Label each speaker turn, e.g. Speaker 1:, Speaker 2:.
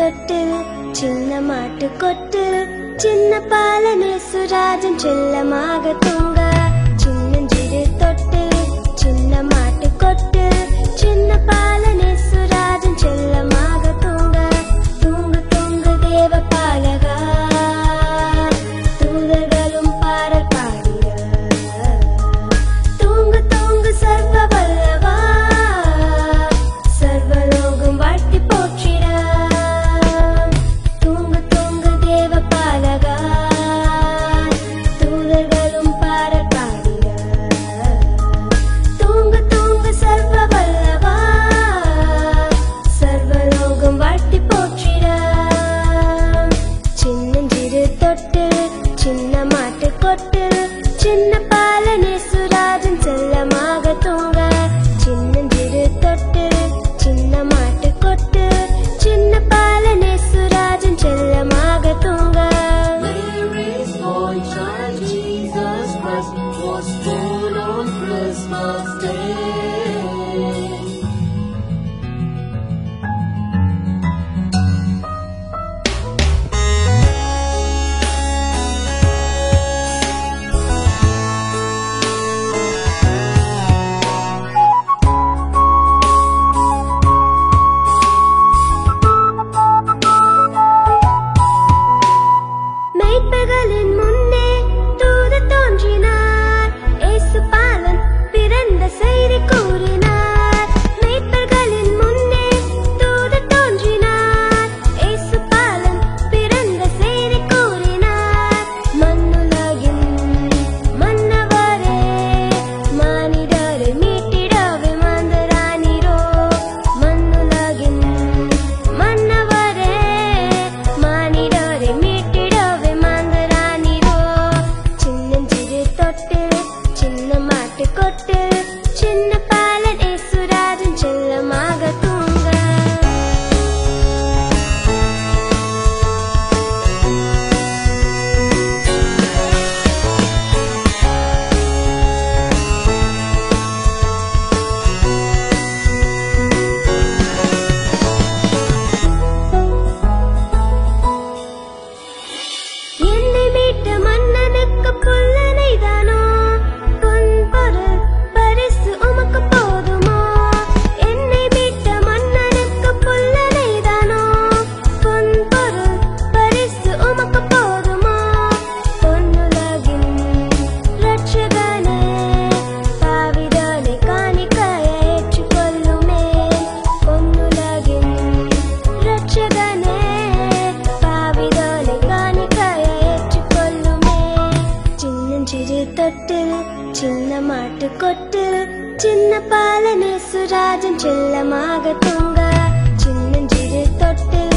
Speaker 1: தொட்டில் சின்ன மாட்டு கொட்டில் சின்ன பாலனேசுராஜன் செல்லமாக தூங்க சின்னஞ்சிறு தொட்டில் சின்ன மாட்டு கொட்டில் சின்ன பாலனேசுராஜன் செல்லமாக தூங்க தூங்கு தூங்கு தேவ பாலகா தூதர்களும் பாடல் பாடிட தூங்கு தூங்கு சர்வ வல்லவா சர்வலோகம் வாழ்த்தி போற்றிட தூங்கு தூங்கு தேவ பாலகா தூதர்களும் பாடல் பாடிட தூங்கு தூங்கு சர்வ வல்லவா சர்வலோகம் வாழ்த்தி போற்றிட சின்னஞ்சிறு தொட்டில் சின்ன மாட்டு கொட்டில் சின்ன பாலனேசுராஜன் செல்லமாக தூங்க சின்னஞ்சிறு தொட்டில் சின்ன மாட்டு கொட்டில் சின்ன பாலனேசுராஜன் செல்லமாக தூங்க
Speaker 2: Mary's boy child Jesus Christ was born on Christmas Day.
Speaker 1: மெய்ப்பகலின் முன்னே தூது தோன்றினார் இயேசு பாலன் பிறந்த செய்தி கூறினார் மெய்ப்பகலின் முன்னே தூது தோன்றினார் இயேசு பாலன் பிறந்த செய்தி கூறினார் மண்ணுலகின் மன்னவரே மானிடரை மீட்டிடவே வந்தாரோ மண்ணுலகின் மன்னவரே மானிடரை மீட்டிடவே வந்தாரோ சின்னஞ்சிறு தொட்டில் சின்ன மாட்டு கொட்டில் சின்ன பாலனேசுராஜன் செல்லமாக தூங்க என்னை மீட்ட மன்னனுக்கு புல்லனைதானோ பொன் பொருள் பரிசு உமக்கு போதுமோ என்னை மீட்ட மன்னனுக்கு புல்லனைதானோ பொன் பொருள் பரிசு உமக்கு போதுமோ பொன்னுலகின் ரட்சகனே பாவிதனை காணிக்கையை ஏற்றுக்கொள்ளுமே பொன்னுலகின் ரட்சகனே பாவிதனை காணிக்கையை ஏற்றுக்கொள்ளுமே சின்னஞ்சிறு தொட்டில் சின்ன மாட்டு கொட்டில் சின்ன பாலனேசுராஜன் செல்லமாக தூங்க சின்னஞ்சிறு தொட்டில்